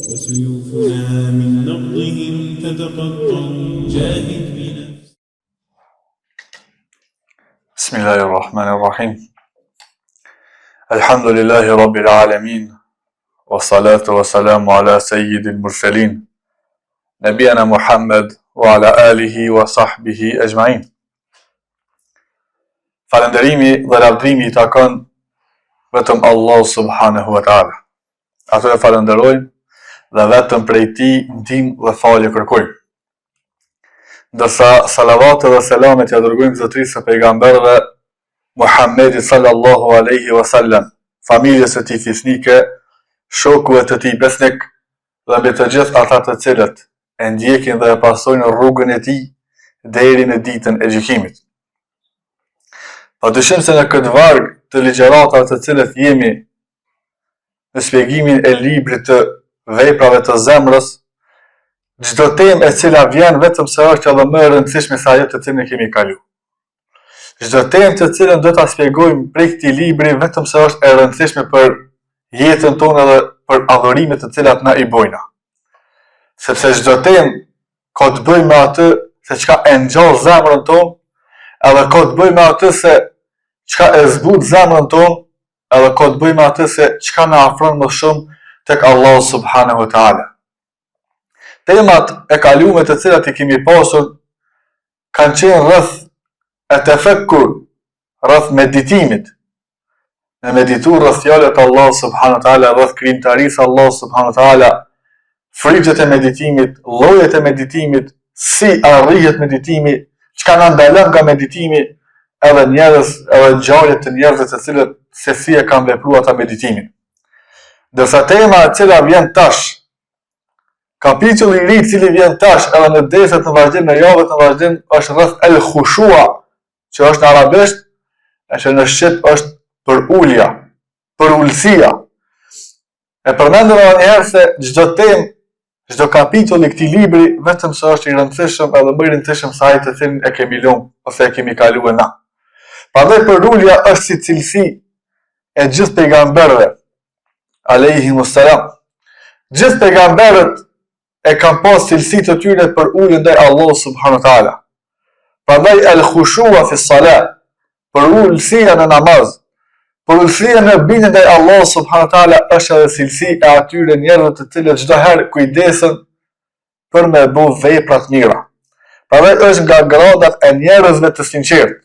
وسيوفنا من نبضهم تتقطع جاهد بنفسك. بسم الله الرحمن الرحيم. الحمد لله رب العالمين والصلاة والسلام على سيد المرسلين نبينا محمد وعلى آله وصحبه أجمعين. Falënderimi dhe lavdrimi I takon vetëm Allah subhanahu wa ta'ala. Ato e falenderojmë dhe vetëm prej Tij ndihmë dhe falje kërkojmë. Ndërsa salavatet dhe selamet ja dërgojmë zotërisë së pejgamberëve Muhammedit sallallahu alaihi wasallam, familjes së tij fisnike, shokëve të tij besnik dhe mbi të gjithë ata të cilët e ndjekin dhe e pasojnë rrugën e tij deri në ditën e gjykimit. Padyshim se në këtë varg të ligjëratave të cilët jemi në shpjegimin e librit të veprave të zemrës, çdo temë e cila vjen vetëm se është edhe më e rëndësishme se ajo të cilën e kemi kaluar. Çdo temë të cilën do ta shpjegojmë prej këtij libri vetëm se është e rëndësishme për jetën tonë dhe për adhurimet të cilat na I bojna. Sepse çdo temë ka të bëjë me atë se çka e ngjall zemrën tonë, edhe ka të bëjë me atë se çka e zbut zemrën tonë, edhe ka të bëjë me atë se çka na afron më shumë tek Allah subhanahu wa ta'ala. Temat e kaluara të cilat I kemi pasur kanë qenë rreth e tefekkur, rreth meditimit. Me meditur rreth fjalët e Allah subhanahu wa ta'ala, rreth krijimtarisë Allah subhanahu wa ta'ala, frikët e meditimit, llojet e meditimit, si arrihet meditimi, çka na ndalon nga meditimi, edhe njerëz, edhe ngjarje të njerëzve të cilët se si e kanë vepruar ata meditimin. Dërsa tema e cila vjen tash, kapitulli I ri I cili vjen tash edhe në dersat në vazhdim, në javët në vazhdim, është rreth el khushua, që është në arabisht, e që në shqip është për ulja, për ulësia. E përmendëm edhe një herë se çdo temë, çdo kapitull I këtij libri vetëm se është I rëndësishëm edhe më I rëndësishëm se ai të cilin e kemi lënë ose e kemi kaluar na. Prandaj për ulja është si cilësi e gjithë pejgamberëve alayhimus salam. Gjithë pejgamberët e kanë pas cilësitë të tyre për uljen ndaj Allahut subhanahu wa taala. Prandaj el khushua fi salat, për ulësia në namaz, për ulësia në bindje ndaj Allahut subhanahu wa taala është edhe cilësi e atyre njerëzve të cilët çdo herë kujdesen për me bëu vepra të mira. Prandaj është nga gradat e njerëzve të sinqertë.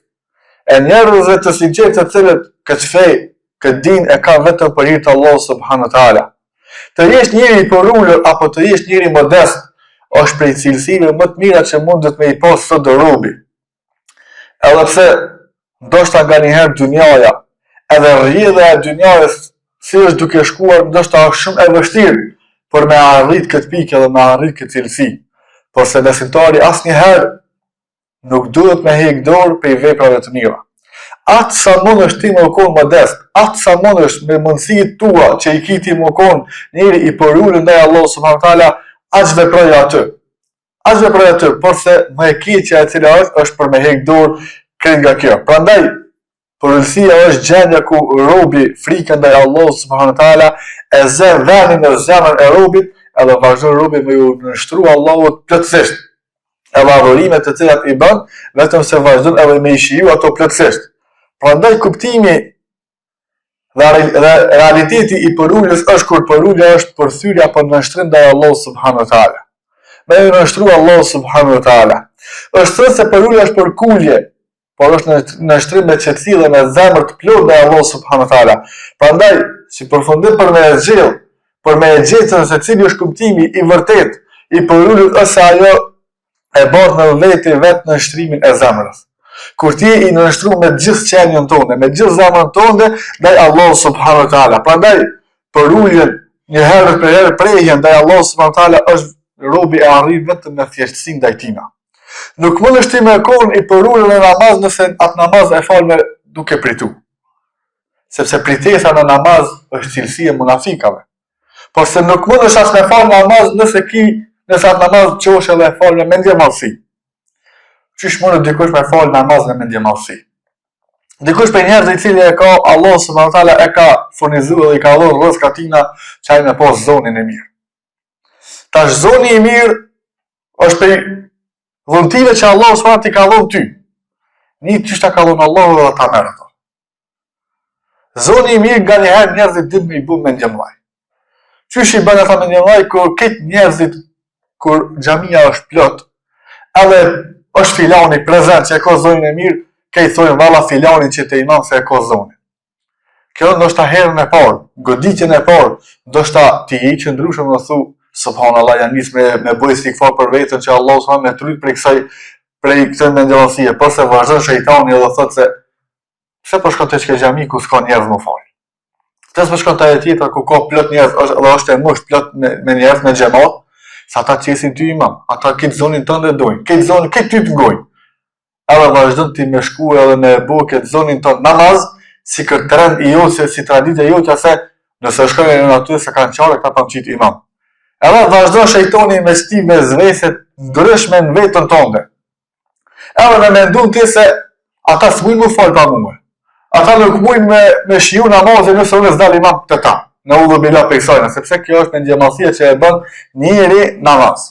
E njerëzve të sinqertë të cilët këtë fe, këtë din e ka vetëm për hir të Allahut subhanahu wa taala. Të jesh njëri I porulur apo të jesh njëri modest është prej cilësive më të mira që mundet me I pas sot robi. Edhe pse ndoshta nganjëherë dynjaja, edhe rrjedhja e dynjajës si është duke shkuar, ndoshta është shumë e vështirë për me arrit këtë pikë dhe me arrit këtë cilësi. Por se besimtari asnjëherë nuk duhet me heq dorë prej veprave të mira. Atë sa mund është ti më konë modest, atë sa mund është me mundësitë tua që I kiti më konë njëri I porulur ndaj Allahut subhanahu wa taala, aq veproj atë. Aq veproj atë, por se më e keqja e cila është për me heq dorë krejt nga kjo. Prandaj porulësia është gjendja ku robi frikën ndaj Allahut subhanahu wa taala e zë vendin në zemrën e robit, edhe vazhdon robi me u nështru Allahut plotësisht. Edhe adhurimet të cilat I bën, vetëm se vazhdon edhe me I shiju ato plotësisht. Prandaj kuptimi dhe realiteti I poruljes është kur porulja është përthyrje apo nënshtrim ndaj Allahut subhanahu wa taala. Me u nështru Allahut subhanahu wa taala. Është thënë se porulja është për kulje, por është nënshtrim me qetësi dhe me zemër të plotë ndaj Allahut subhanahu wa taala. Prandaj, si përfundim për me e gjell, për me e gjetur se cili është kuptimi I vërtet I poruljes është ajo e bërë në vetë në nështrimin e zemrës. Kur ti I nështru me gjithë qenjën tonë, me gjithë zemrën tonë, ndaj Allahut subhanahu wa taala. Prandaj, poruljen një herë për herë prehjen ndaj Allahut subhanahu wa taala është robi e arrin vetëm me thjeshtësinë ndaj tina. Nuk mund është ti me konë I porulur në namaz nëse atë namaz e fal me duke pritu. Sepse pritesa në namaz është cilësi e munafikave. Por se nuk mund është as me fal namaz nëse atë namaz qosh edhe e fal me mendje madhësi. Qysh mund dikush me fal namaz me mendje madhësi? Dikush për njerëz i cili e ka Allah subhanahu wa taala e ka furnizuar dhe i ka dhënë rrezik atina që ai me pas zonin e mirë. Tash zoni i mirë është për dhuntive që Allah subhanahu t'i ka dhënë ty. Një ty shta ka dhënë Allahu dhe ta merr ato. Zoni i mirë nga njëherë njerëzit din me i bu me ndjemllaj. Qysh i bën ata me ndjemllaj kur këtë njerëzit kur xhamia është plot, edhe është filani prezent që e ka zonin e mirë, ke i thojnë valla filanin që te imam se e ka zonin. Kjo ndoshta herën e parë, goditjen e parë, ndoshta ti i qëndrueshëm dhe thu subhanallahu janë nis me bëj istighfar për veten që Allah subhanahu me tryt prej kësaj mendjellësie, po se vazhdon shejtani edhe thotë se pse po shkon te xhami ku s'ka njerëz më fal. Pse po shkon te ajo tjetër ku ka plot njerëz, është e mosh plot me njerëz në xhamat, sa ata qesin ty imam, ata këtë zonin tënde dojnë, këtë zonin këtë ty të ngojnë. Edhe vazhdon ti me shku edhe me bo këtë zonin tonë namaz, si këtë trend i jote, si traditë e jote, se nëse shkojnë në aty se kanë qare, këta pa më qitë imam. Edhe vazhdon shejtoni me sti me zveset ndryshme në vetën tënde. Edhe me mendun ti se ata s'mujnë më falë pa mume. Ata nuk mujnë me shiju namazin nëse unë s'dal imam të ta. Në udhë bila pejsajnë, sepse kjo është me ndjemasia që e bën njëri namaz.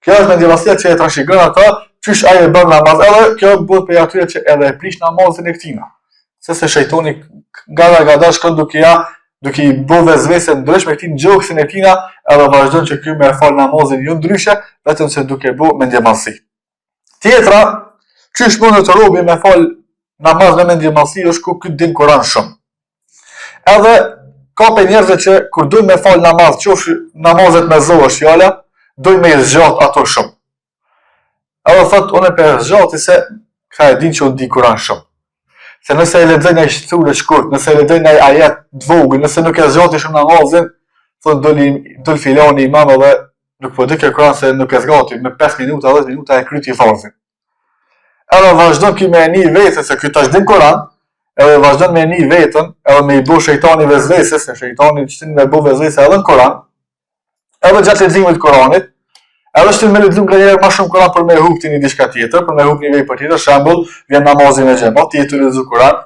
Kjo është me ndjemasia që e trashëgon ata qysh ai e bën namaz, edhe kjo bëhet për atyre që edhe e prish namazin e këtina. Se shejtoni gada shkon duke i bë vezvese ndryshme këtij gjoksin e tina, edhe vazhdon që ky me fal namazin jo ndryshe, vetëm se duke bë me ndjemasi. Tjetra, qysh mund të robi me fal namaz me ndjemasi është ku ky din Kur'an shumë. Edhe ka për njerëzve që kur dojnë me fal namaz, qofsh namazet me zonë është fjala, dojnë me zgjat ato shumë. Edhe thot unë për zgjati se ka e din që unë di Kur'an shumë. Se nëse e lexoj një sure të shkurt, nëse e lexoj një ajet të vogël, nëse nuk e zgjati shumë namazin, thot dol filani imam edhe nuk po di kjo Kur'an se nuk e zgjati, me 5 minuta, 10 minuta e kryti farzin. Edhe vazhdon ky me një vetë se ky tash din Kur'an, edhe vazhdon me një vetën, edhe me i bo shejtani vezvese, se shejtani qëtin me bo vezvese edhe në Koran, edhe gjatë leximit të Koranit, edhe qëtin me lexim nga njerë ma shumë Koran për me hup një diçka tjetër, për me hup një vej për tjetër, shembull, vjen namazin e xhamat, ti e të lexu Koran,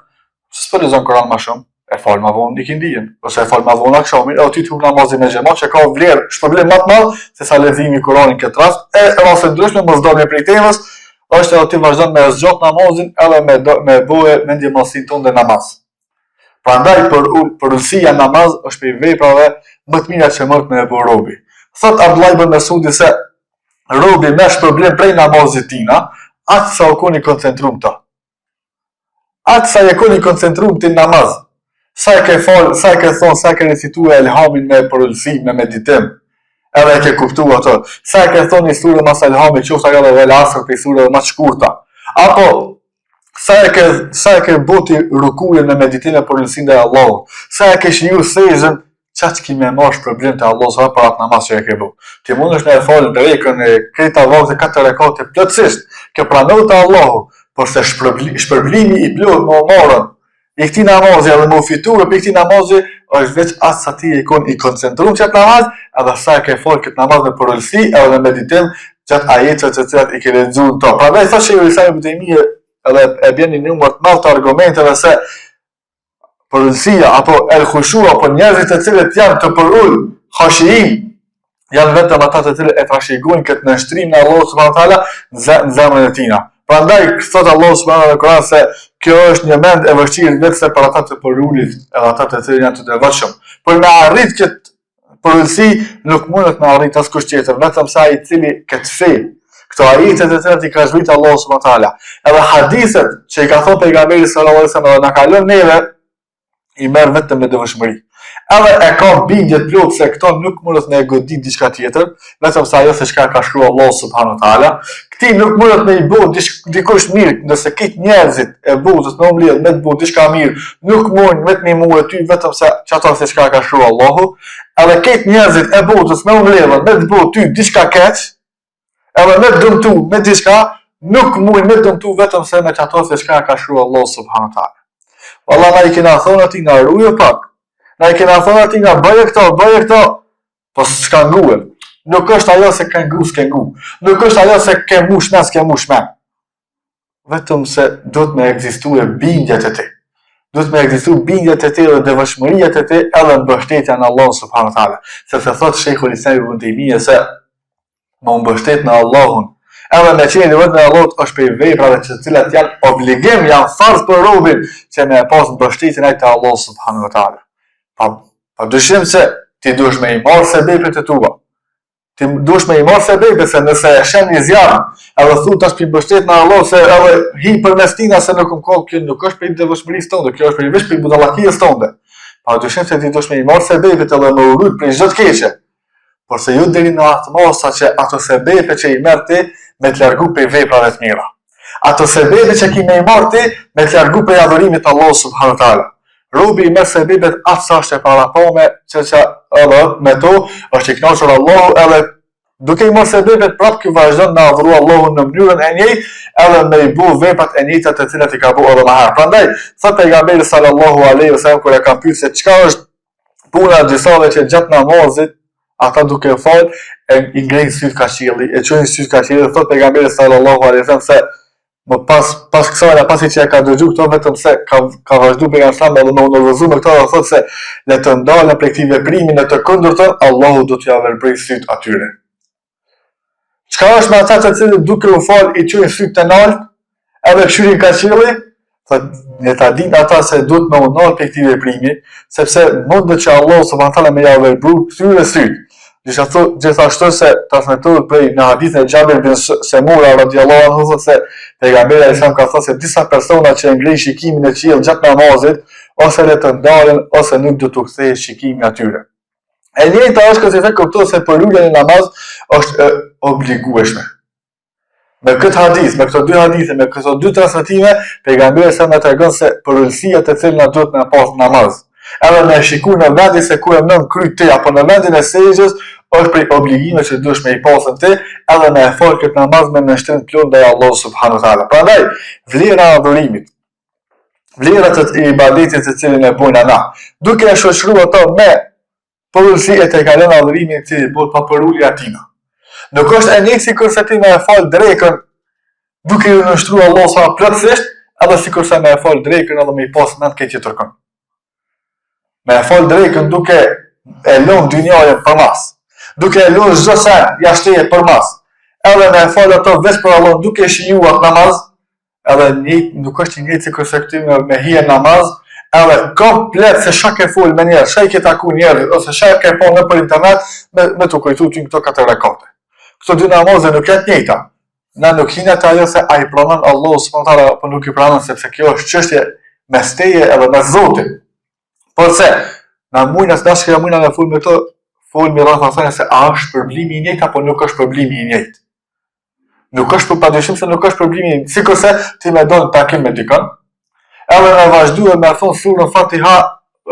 s'po lexon Koran ma shumë, e fal ma vonë ikindijen, ose e fal ma vonë akşamin, edhe ti të hup namazin e xhamat që ka vlerë, shpërblim më të madh se sa leximi i Koranit këtë rast, e raste ndryshme mos dalë prej temës, është edhe ti vazhdon me zgjat namazin edhe me bëhe me ndjemasin tonë dhe namaz. Prandaj për ulësia namaz është për veprave më të mira që mund me bë robi. Thot Abdullah ibn Mesudi se robi me shpërblim prej namazit tina, atë sa u koni koncentrum të. Atë sa e koni koncentrum të namaz. Sa e ke fal, sa e ke thonë, sa e ke recitue elhamin me për ulësi, me meditim. Edhe e ke kuptu ato. Sa e ke thonë një surë mas elhamit, qofta ka dhe asër për surë dhe mas shkurta. Apo, sa e ke boti rukujen me meditime për ulësin dhe Allah. Sa e ke shiju sejzën, qatë ki me marrë problem të Allah, sa për atë namaz që e ke bu. Ti mund është me e falë në rekën e krejta vakët e 4 rekate plotësisht, ke pranohet të Allahu, por se shpërblimi i plot më marrën, i këti namazi edhe më fitur për këti namazi është veç atë sa ti i kon i koncentrum qëtë namaz edhe sa e ke folë këtë namaz me përëllësi edhe me meditim qëtë ajetëve që cilat i ke lexuar në to. Prandaj thot Sheikhul Islam Ibn Taymija edhe e bjen një numër të madh të argumenteve se përëllësia apo el khushua apo njerëzit të cilët janë të përull khashiin janë vetëm ata të cilët e trashëgojnë këtë nënshtrim në Allah subhanahu wa taala në zemrën e tina. Prandaj thot Allah subhanahu wa taala se kjo është një mend e vështirë vetëse për ata të përullit, edhe ata të cilët janë të devotshëm. Por me arrit këtë përulësi nuk mundet me arrit askush tjetër, vetëm sa ai i cili këtë fe. Këto ajete të cilat i ka zbritur Allah subhanahu wa taala. Edhe hadithet që i ka thënë pejgamberi sallallahu alaihi wasallam dhe na kalon neve i merr vetëm me devotshmëri. Edhe e ka bindje të plot se këto nuk mundet me godit diçka tjetër, vetëm sa ajo se çka ka shkruar Allah subhanahu wa taala. Këti nuk mundet me i bo dikush mirë, nëse këtë njerëzit e botës në mbledh me të bo diçka mirë, nuk mund me të mimu e ty vetëm se çato se çka ka shkruar Allahu. Edhe këtë njerëzit e botës me mbledh me të bo ty diçka keq, edhe me të dëmtu me diçka, nuk mund me të dëmtu vetëm se me çato se çka ka shkruar Allah subhanahu wa taala. Wallah na i kena thonë ati nga ruje pak. Na i kena thonë ati nga bëje këto, po s'ka nguel. Nuk është ajo se ke ngu s'ke ngu. Nuk është ajo se ke mush men s'ke mush men. vetëm se duhet me ekzistue bindjet e ti. Duhet me ekzistue bindjet e ti dhe devotshmëriat e ti edhe mbështetja në Allahun subhanahu wa taala. Sepse thot Sheikhul Islam Ibn Taymija se më mbështet në Allahun, edhe me qenë vetëm në Allahut është prej veprave të cilat janë obligim, janë farz për robin që me pas mbështetjen ai te Allahu subhanahu wa taala. Pa dyshim se ti duhesh me i marrë sebepet e tua. Ti duhesh me i marrë sebepet se nëse e shen një zjarr, edhe thu tash pi mbështet në Allah se edhe hi përmes tina se nuk kom kjo nuk është për devotshmërisë tonë, kjo është për veç budallakisë tonë. Pa dyshim se ti duhesh me i marrë sebepet edhe me urrit për çdo të keqe. Por se ju deri në atë mosa që ato sebepe që i merr ti me të largu prej veprave të mira. Ato sebepe që ki me i marrë ti me të largu prej adhurimit të Allahut subhanahu wa taala. Robi i merr sebepet atë sa është e parapome që edhe me to është i kënaqur Allahu edhe duke i marrë sebepet prapë ky vazhdon me adhuru Allahun në mënyrën e njëjtë edhe me i bu veprat e njëjta të cilat i ka bëu edhe më herë. Prandaj thot pejgamberi sallallahu alaihi wasallam kur e ka pyetur se çka është puna e disave që gjatë namazit ata duke fal i ngrejnë syt ka qielli, e çojnë syt ka qielli, thot pejgamberi sallallahu alaihi wasallam se më pas kësaj pasi që ka dëgju këto vetëm se ka vazhdu pejgamberi edhe me udhëzu me këto thot se le të ndalen prej këtij veprimi në të kundërtën Allahu do t'ja verbrej syt atyre. Çka është me ata të cilët duke u fal i çojnë syt të nalt edhe këshirin ka qielli, thot ne ta dinë ata se duhet me ndal prej këtij veprimi sepse mundet që Allahu subhanahu wa taala me ja verbru këtyre syt. Gjithashtu se transmetohet prej në hadithin e Xhabir bin Semura radhiyallahu anhu se pejgamberi alajhissalam ka thënë se disa persona që ngrejnë shikimin e qiellit gjatë namazit ose le të ndalen ose nuk do t'u kthehej shikimi atyre. E njëjta është që kuptohet se për lutjen e namaz është obligueshme. Me këtë hadith, me këto dy hadithe, me këto dy transmetime, pejgamberi sa na tregon se për ulësia të cilën na duhet me pas namaz. Edhe me shiku në vendin se ku e nën kryt ti apo në vendin e sejdës është prej obligimeve që duhesh me i pasën ti edhe me e fal këtë namaz me nënshtrim plot ndaj Allahut subhanahu wa taala. Prandaj vlera e adhurimit, vlerat e ibadetit të cilin e bojnë ana, duke e shoqëruar ato me porositë e të kalon adhurimin i cili bëhet pa porulje atina. Nuk është e njëjtë sikur se ti me e fal drekën duke i nënshtruar Allahu sa plotësisht, edhe sikur se me e fal drekën edhe me i pas nat keq që tërkon. Me e fal drekën duke e lënë dynjën për mas, duke e lënë çdo sen jashtëje për mas, edhe me e fal ato veç për Allah duke shijuar namaz, edhe nuk është i njëjtë sikur se këty me hije namaz, edhe komplet se shak e fol me njerë, shak e taku njerë, ose shak e po në për internet, me të kujtu ty në këto 4 rekate. Këto dy namazë nuk jetë njëjta. Na nuk hinet ajo se a i pranon Allahu subhanahu wa taala apo nuk i pranon, sepse kjo është çështje mes teje edhe mes Zotit. Por se, na mujna së dashkëja mujna me fol me këto, fol me rreth asaj se a është problemi i njëjtë apo nuk është problemi i njëjtë. Nuk është për padyshim se nuk është problemi i njëjtë. Sikurse ti më don takim me dikon, edhe me vazhduar me thon surën Fatiha,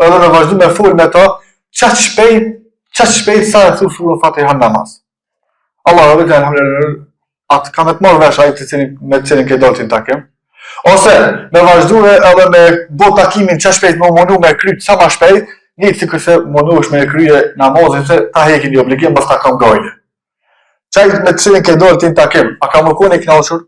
edhe me vazhduar me fol me to, çaq shpejt sa e thu surën Fatiha në namaz. Allahu ve alhamdulillah, atë kam të marrë vesh ai me të cilin ke dalë në takim. Ose me vazhduar edhe me bë takimin çaq shpejt më mundu me kryt sa më shpejt, një sikur se munduesh me krye namazin se ta hekin di obligim pas ta kam gojë. Çaj me të cilin ke dalë në takim, a ka më koni kënaqur?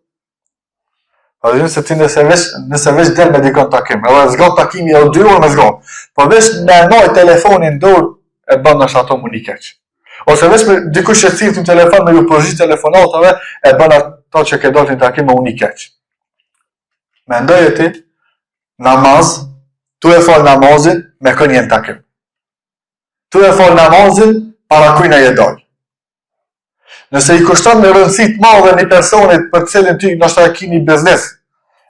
Po dhe se ti nëse veç del me dikon takim, edhe zgjat takimi edhe 2 orë me zgjat. Po veç me noj telefonin dorë e bën as ato munikeq. Ose veç me dikush që thith në telefon me ju pozit telefonatave e bën ato që ke dalë në takim me unikeq. Mendoj e ti namaz, tu e fal namazin me kënë jenë takim. Tu e fal namazin para kujna je dalë. Nëse i kushton me rëndësi të madhe një personit për cilin ty nështë e kini biznes,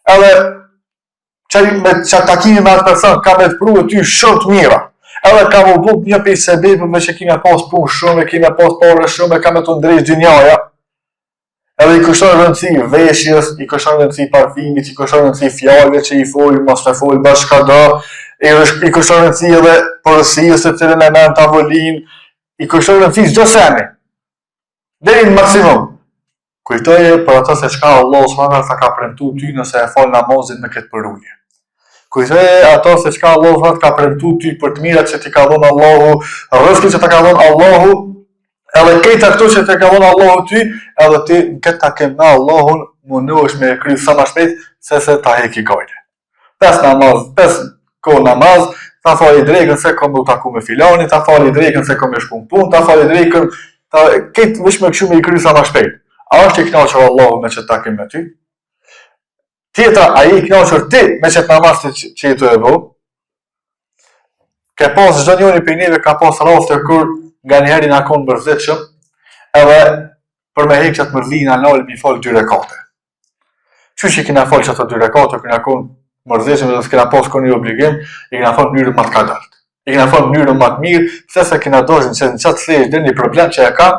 edhe që takimi me atë person ka me të pru e ty shumë të mira, edhe ka më buk një pej sebepëve që kime pas punë shumë, kime pas pare shumë, ka me të ndrejsh dynjaja, edhe i kushton rëndësi veshjes, i kushton rëndësi parfimit, i kushton rëndësi fjallëve që i folë, mos të folë bashka do, i kushton rëndësi edhe porësijës të cilën e men tavolin, i kushton rëndësi çdo seni. Deri në maksimum. Kujtoje për ato se çka Allahu subhanahu wa ka premtuar ty nëse e fal namazin me këtë përulje. Kujtoje ato se çka Allahu subhanahu ka premtuar ty për të mirat që ti ka dhënë Allahu, rrezikun që të ka dhënë Allahu, edhe këta këto që të ka dhënë Allahu ty, edhe ti këtë ta ke me Allahun mundohesh me kry sa më shpejt se ta heki gojle. 5 kohë namaz, ta fali drekën se kom u taku me filani, ta fali drekën se kom e shku në punë, ta fali drekën, këtë vish me këshu me i kry sa më shpejt. A është i knaqër Allahu me që takim me ty? Tjetra, a i knaqër ti me që të namaz që i të e bo? Ke pas çdo njëri për neve ka pas raste kur nga njëheri na konë mërzitshëm, edhe për me hek qatë mërzina nalë mi falë 2 rekate. Që kina falë që ato 2 rekate, kina konë mërzitshëm dhe s'kina pas konë një obligim, i kina falë mënyrën më të kadalt. I kina falë mënyrën më të mirë, se kina dojnë që në qatë thejsh dhe një problem që e ka,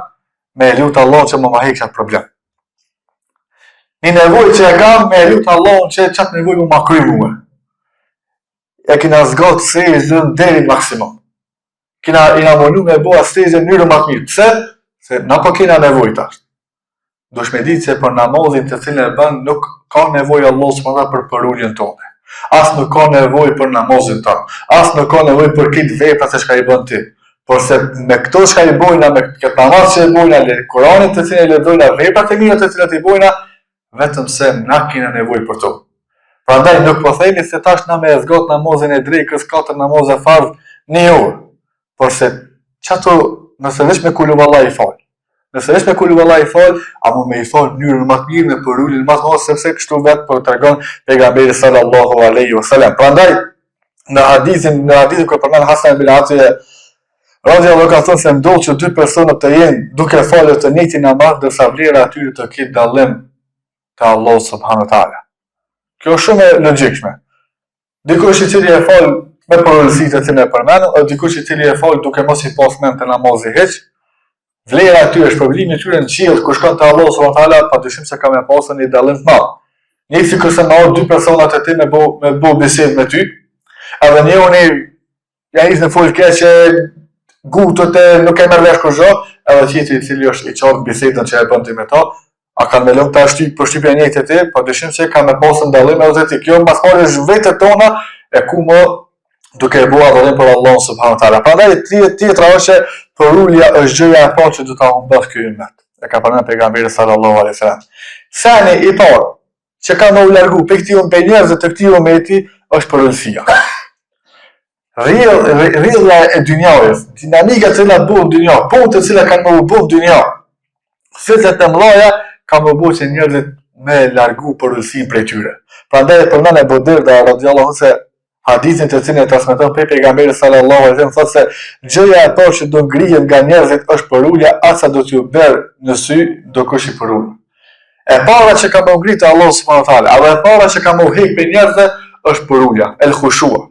me lutë Allah që më hek qatë problem. Një nevoj që e ka, me lutë Allah që qatë nevoj më ma kry muë. E kina zgatë sejzën deri maksimum. Ina mënu me boa sejzën njërë më të mirë. Pse? Se na po kina nevoj tash. Dush me ditë që për namazin të cilën e bën nuk ka nevoj Allah s.w.t. për përulljen tonë. As nuk ka nevoj për namazin tonë. As nuk ka nevoj për këtë vepra se shka i bën ti. Por se me këto shka i bojna, me këtë namaz që i bojna, Kuranit të cilën i lexojna, veprat e mira të cilat i bojna, vetëm se na kina nevoj për to. Prandaj nuk po themi se tash na me zgat namazin e drekës, 4 namazë fardh 1 orë. Por se çato nëse veç me kulu vallai i fal. Nëse veç me kulu vallai i fal, apo me i fal në mënyrën më të mirë, me përullin më të madh, sepse kështu vetë po tregon pejgamberi sallallahu alaihi wasallam. Prandaj në hadithin kur përmend Hasan ibn Atiyya radhiyallahu anhu ka thënë se ndodh që 2 persona të jenë duke falur të njëjtin namaz, ndërsa vlera atyre të ketë dallim te Allah subhanahu wa taala. Kjo është shumë e logjikshme. Dikush i cili e fal me porositë që ne përmendëm, o dikush i cili e fal duke mos i pas mend te namazi hiç, vlera aty është problemi i tyre në qiell kur shkon te Allah subhanahu wa taala, padyshim se ka me pasur një dallim të madh. Një sikur se më 2 persona të ti me bo bisedë me ty, edhe njëri ja ishte fol keq gutët e nuk e merr vesh kurrë, edhe tjetri i cili është i qartë bisedën që e bën ti me ta, a kanë me lëmë të ashtyp për shtypja njëjtë e ti, pa dyshim se ka me pasën dallim edhe ti. Kjo mbas pari është vetët tona e ku më duke e bua adhurim për Allah subhanahu wa taala. Prandaj tjetra është që përullja është gjëja e parë që do ta humbas ky ummet. E ka përmendur pejgamberi sallallahu alaihi wasallam. Sani i parë që ka më u largu pe njerëzve të këtij ummeti është përullësia. Rrjedhja e dynjajës, dinamika që na bën dynja, punët të cilat kanë më bën dynja, fitlet e mëdha ka më bëu që njerëzit me largu përullësinë prej tyre. Prandaj përmend Abu Darda radhiyallahu anhu se hadithin të cilin e transmeton pejgamberi sallallahu alaihi wasallam thotë se gjëja e parë që do ngrihet nga njerëzit është përullja, asa do t'ju bërë në sy do kush i përull. E para që ka më ngritë Allah subhanahu wa taala, edhe e para që ka më hek për njerëzve është përullja, el khushua.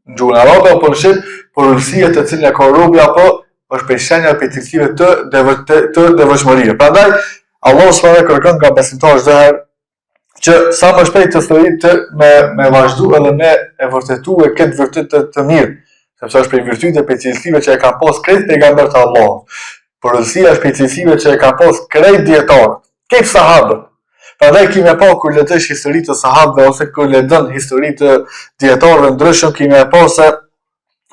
Në gjuhën arabe apo në shqip, përullësia të cilën e ka robi apo është për shenja për cilësive të devotshmërisë. Prandaj Allah subhanahu kërkon nga besimtarët çdo herë që sa më shpejt të thojë me vazhdu edhe me e vërtetuar këtë vërtet të mirë, sepse është për virtyte për cilësive që e kanë pas krejt pejgamberët e Allahut. Përullësia është për cilësive që e kanë pas krejt dietarët, këtë sahabët. Prandaj kimë pa kur lexosh historitë të sahabëve ose kur lexon historitë të dietarëve ndryshëm, kimë pa se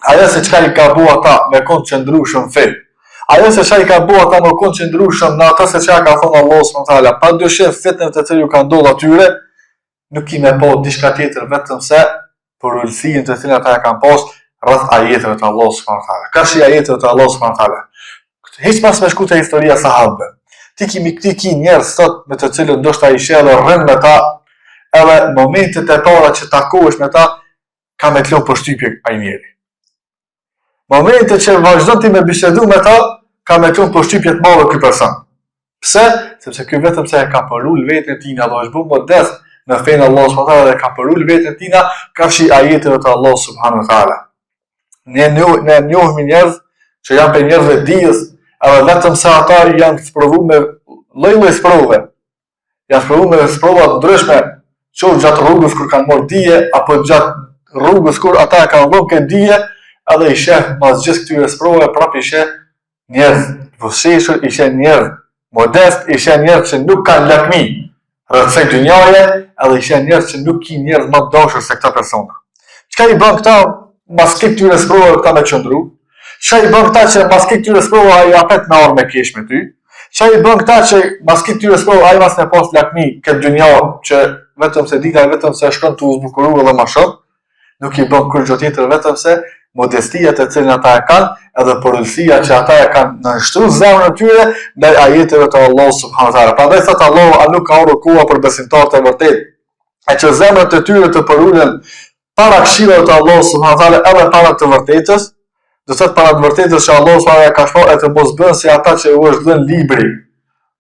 ajo se çka i ka bua ata me koncentrusëm fe. Ajo se çka i ka bua ata me koncentrusëm në atë se çka ka thonë Allah subhanahu wa taala, pa dyshim fitnat të cilat ju kanë ndodhur atyre, nuk kimë pa diçka tjetër vetëm se përullësinë të cilat ata kanë pas rreth ajeteve të Allah subhanahu wa taala. Ka shi ajeteve të Allah subhanahu wa taala. Hiç pas me shku te historia e sahabëve. Ti ki njerëz sot me të cilët ndoshta i sheh edhe rrën me ta, edhe momentet e para që takohesh me ta, ka me të lënë përshtypje ai njeri. Momentet që vazhdon ti me bisedu me ta, ka me të lënë përshtypje të madhe ky person. Pse? Sepse ky vetëm se e ka përull veten e tij, Allah është bën modest në fenë Allah subhanahu wa taala dhe ka përull veten e tij ka shi ajeteve të Allah subhanahu wa taala. Ne njohim njerëz që janë për njerëzve dijes, edhe vetëm se ata janë sprovu me lloj-lloj sprove. Janë sprovu me sprova të ndryshme, qoftë gjatë rrugës kur kanë marrë dije, apo gjatë rrugës kur ata kanë dhënë këtë dije, edhe i sheh pas gjithë këtyre sprovave prapë i sheh njerëz vështirë, i sheh njerëz modest, i sheh njerëz që nuk kanë lakmi rreth kësaj dynjaje, edhe i sheh njerëz që nuk kanë njerëz më të dashur se këta persona. Çka i bën këta pas këtyre sprovave këta me qëndru? Çka i bën këta që pas këtyre sprovave ai apet me armë keq me ty? Çfarë i bën këta që mas këtyre sprovë ai mas ne pas lakmi këtë dynjë që vetëm se dita vetëm se shkon të u zbukuruar edhe më shumë, nuk i bën kur gjë tjetër vetëm se modestia të cilën ata e kanë, edhe porositia që ata e kanë në shtruar zemrën e tyre ndaj ajeteve të Allahut subhanahu wa taala. Prandaj thot Allahu, a nuk ka rrugua për besimtarët e vërtetë, e që zemrat e tyre të përulen para këshillave të Allahut subhanahu wa taala edhe para të vërtetës, do thot para të vërtetës që Allahu subhanahu wa taala ka shpall të mos bën si ata që u është dhënë libri.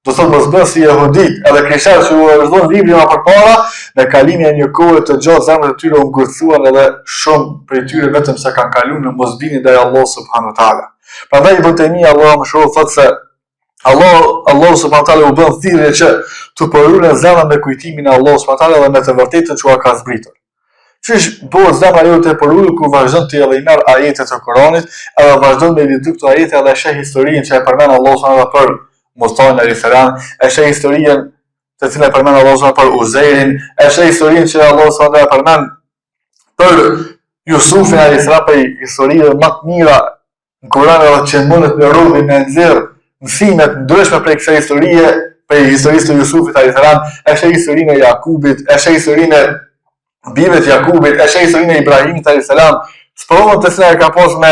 Do thot mos bën si jehudit edhe krishterët që u është dhënë libri më përpara, në kalimin e një kohe të gjatë zemrat e tyre u ngurthuan edhe shumë prej tyre vetëm se kanë kaluar në mosbindje ndaj Allahut subhanahu wa taala. Prandaj Ibn Taymiyyah Allahu më shoh thotë se Allahu subhanahu wa taala u bën thirrje që të përulen zemrat me kujtimin e Allahut subhanahu wa taala dhe me të vërtetën që ka zbritur. Qysh bëhet zemra jote e përullur kur vazhdon të edhe i merr ajetet e Kuranit, edhe vazhdon me lexu këto ajete edhe sheh historinë që e përmend Allahu subhanahu wa taala për Musa alayhis salam, e sheh historinë të cilën e përmend Allahu subhanahu wa taala për Uzairin, e sheh historinë që Allahu subhanahu wa taala përmend për Yusufin alayhis salam, për historinë më të mira në Kur'an edhe që mundet me rrugën me nxjerr mësime të ndryshme prej kësaj historie, prej historisë të Yusufit alayhis salam, e sheh historinë e Jakubit, e sheh historinë e bijve të Jakubit, e sheh historinë e Ibrahimit alayhis salam, sprovën të cilën e ka pas me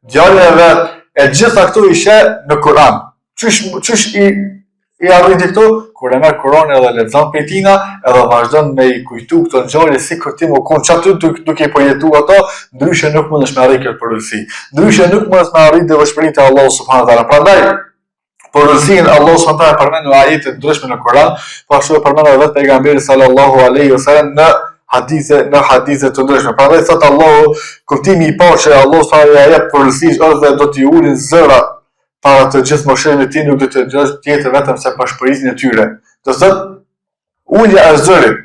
djalin e vet, e gjitha këto i sheh në Kur'an. Qysh i arriti këto? Kur e merr Kur'anin edhe lexon prej tina, edhe vazhdon me i kujtu këto ngjarje sikur ti më kon çaty duke po jetu ato, ndryshe nuk mundesh me arrit këtë porositë. Ndryshe nuk mundesh me arrit devotshmërinë e Allahut subhanahu wa taala. Prandaj porosinë Allahu subhanahu wa taala përmend në ajete të ndryshme në Kur'an, po ashtu e përmend edhe pejgamberi sallallahu alaihi wasallam në hadithe të ndryshme. Prandaj thot Allahu, kuptimi i parë që Allahu subhanahu wa taala jep porosinë është dhe do t'i ulin zëra para të gjithë mosherëve të tij, nuk do të tjetë vetëm se pashpërisjen e tyre. Do thot ulja e zërit.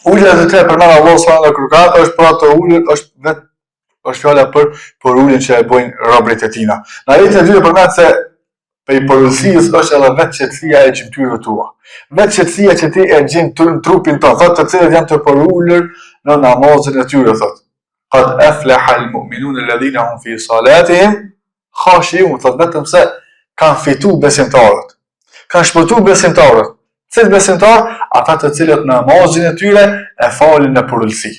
Ulja e të përmend Allahu subhanahu wa taala është për ato ulje, është fjala për uljen që e bojnë robërit e tina. Në ajetin e dytë përmend se për porosisë është edhe vetë qetësia e gjymtyrëve tua. Vetë qetësia që ti e gjen në trupin tonë, thotë të cilët janë të porulur në namazin e tyre, thotë. Qad aflaha al-mu'minun alladhina hum fi salatihim khashi'un, thotë vetëm se kanë fitu besimtarët. Kanë shpëtuar besimtarët. Cilët besimtar? Ata të cilët në namazin e tyre e falin në porulsi.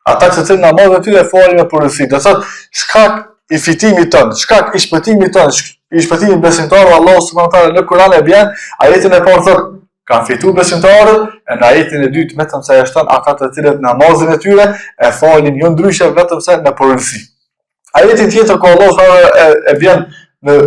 Ata të cilët në namazin e tyre e falin në porulsi. Do thotë shkak i fitimit tonë, shkak i shpëtimit tonë, i shpëtimit besimtarëve, Allahu subhanahu wa taala në Kur'an e bën ajetin e parë thotë kanë fituar besimtarët, e në ajetin e dytë vetëm se e shton ata të cilët namazin e tyre e falin jo ndryshe vetëm se në porulsi. Ajetin tjetër ku Allahu subhanahu wa taala e bën në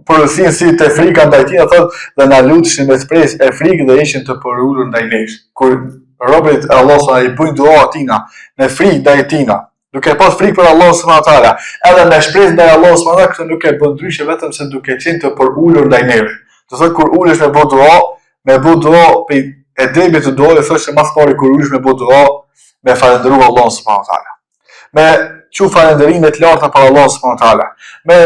porosinë si të frika ndaj tij, thotë dhe na lutshin me shpresë e frikë dhe ishin të porulur ndaj nesh. Kur robërit e Allahut subhanahu i bëjnë dua atina me frikë ndaj tina, duke pas frikë për Allahun subhanahu wa taala, edhe me shpresë ndaj Allahut subhanahu wa taala, këtë nuk e bën ndryshe vetëm se duke qenë të porulur ndaj neve. Do thotë kur ulesh me bë dua pe e debit të duaj, thotë se më pari kur ulesh me bë dua, me falendëruar Allahun subhanahu wa taala. Me çu falëndërime të larta për Allahun subhanahu wa taala. Me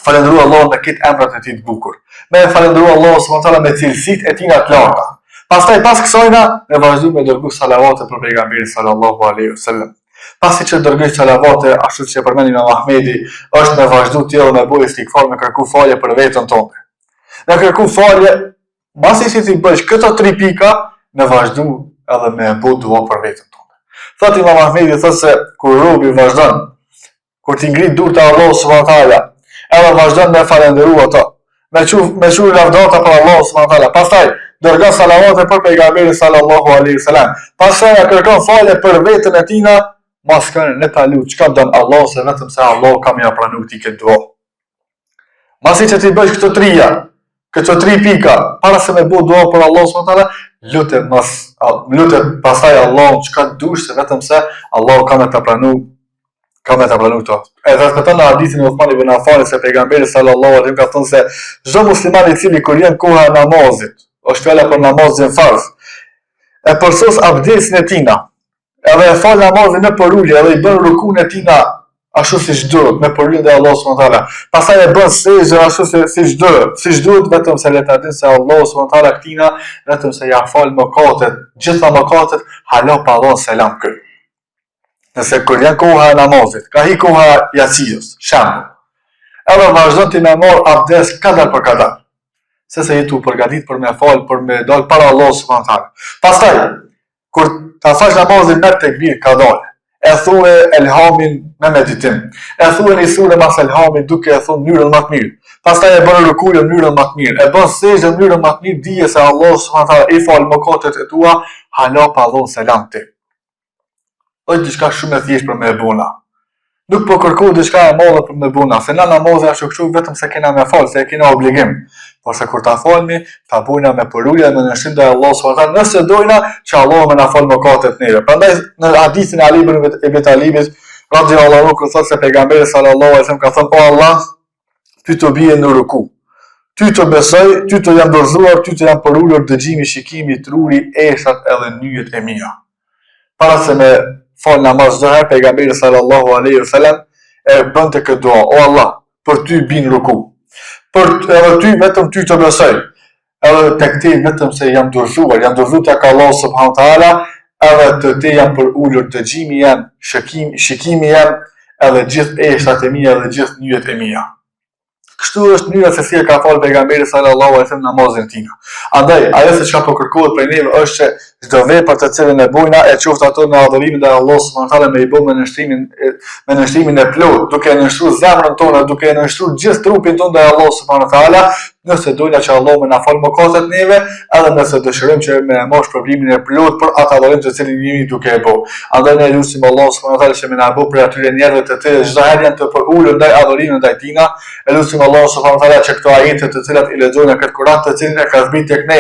falendëruar Allahun me këtë emrat e tij të bukur. Me falendëruar Allahun subhanahu wa taala me cilësitë e tina të larta. Pastaj pas kësajna ne vazhdojmë me dërgu salavate për pejgamberin sallallahu alaihi wasallam. Pasi që dërgoj salavate, ashtu që përmend Imam Ahmedi, është me vazhdu tjellë me bojë istighfar, me kërku falje për veten tonë. Me kërku falje, pasi që ti bësh këto 3 pika, me vazhdu edhe me bëu dua për veten tonë. Thot Imam Ahmedi, thot se kur robi vazhdon, kur ti ngrit durë te Allahu subhanahu wa taala, edhe vazhdon me falendëru ato, me çu lavdata për Allahu subhanahu wa taala. Pastaj dërgon salavate për pejgamberin sallallahu alaihi wasallam. Pastaj kërkon falje për veten e tina, mas kanë në talu çka don Allah, se vetëm se Allah ka më pranuar ti këtë dua. Masi që ti bësh këto 3 pika, para se me bëu dua për Allah subhanahu wa taala, lutet pastaj Allahun çka dush, se vetëm se Allah ka më pranuar to. E transmeton në hadithin e Uthman ibn Affanit se pejgamberi sallallahu alaihi wasallam ka thënë se çdo musliman i cili kur vjen koha e namazit, është fjala për namazin farz, e përsos abdesin e tina, edhe e fal namazin në porulje, edhe i bën rukun e tina ashtu siç duhet, me poruljen e Allahut subhanahu wa taala. Pastaj e bën sejdë ashtu siç duhet, vetëm se le ta dinë se Allahu subhanahu wa taala këtina vetëm se ja fal mëkatet, gjitha mëkatet, hala pa dhënë selam kë. Nëse kur janë koha e namazit, ka hi koha jacijës, shembull, edhe vazhdon ti me marr abdes kadar për kadar. se jetu përgatit për me falë, për me dalë para Allah subhanahu wa taala. Pastaj, kur ta fash namazin me tekbir ka dalë, e thue elhamin me meditim, e thue një sure mas elhamin duke e thonë mënyrën më të mirë, pastaj e bën rukujën në mënyrën më të mirë, e bën sejdën në mënyrën më të mirë, dije se Allah subhanahu wa taala i fal mëkatet e tua, hala pa dhon selam ti. Është diçka shumë e thjeshtë për me e bëna. Nuk po kërkoj diçka e madhe për me bëna, se na namazin ashtu kështu vetëm se kena me fal, se kena obligim. Por se kur ta falmi, ta bujna me përulje dhe me nështrim dhe Allah s.w.t. nëse dojna që Allah me na fal mëkatet neve. Prandaj në hadithin e Ali ibn Talibit, radhiyallahu anhu, kur thotë se pejgamberi sallallahu alaihi wasallam ka thënë: "O Allah, ty të bie në ruku. Ty të besoj, ty të jam dorëzuar, ty të jam përulur dëgjimi, shikimi, truri, eshat edhe nyjet e mia." Para se me fal namaz çdo herë, pejgamberi sallallahu alaihi wasallam e bënte këtë dua: "O Allah, për ty bin ruku. Edhe ty vetëm ty të besoj. Edhe tek ti vetëm se jam dorëzuar tek Allah subhanahu wa taala, edhe të te jam për ulur dëgjimi jam, shikimi jam, edhe gjithë eshat e mia dhe gjithë nyjet e mia." Kështu është mënyra se si e ka falë pejgamberi sallallahu alaihi wasallam namazin tina. Andaj, ajo se çka po kërkohet prej neve është që çdo vepër të cilën e bojna, e qoftë ato në adhurimin ndaj Allahut subhanahu wa taala, me i bë me nështrimin e plot, duke e nështruar zemrën tonë, duke e nështruar gjithë trupin tonë ndaj Allahut subhanahu wa taala, nëse dojna që Allah me na fal mëkatet neve, edhe nëse dëshirojmë që me mosh problemin e plot për atë adhurim të cilin jemi duke e bë. Andaj ne lutim Allahun subhanahu wa taala që me na bë për atyre njerëzve të cilët çdo herë janë të përulur ndaj adhurimit ndaj tina, e lutim Allahun subhanahu wa taala që këto ajete të cilat i lexojnë këtë Kur'an, të cilin e ka zbritur tek ne,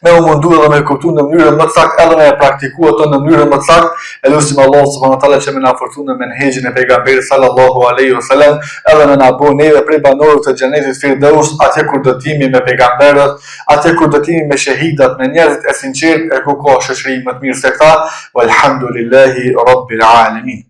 me u mundu edhe me kuptu në mënyrën më të saktë, edhe me praktiku ato në mënyrën më të saktë, e lutim Allahun subhanahu wa taala që me na forcon në menhexhin e pejgamberit sallallahu alaihi wasallam, edhe me na bëj neve prej banorëve të xhenetit Firdaus, atje kur do të jemi me pejgamberët, atje kur do të jemi me shahidat, me njerëzit e sinqertë, e ku ka shoqëri më të mirë se këta. Walhamdulillahi rabbil alamin.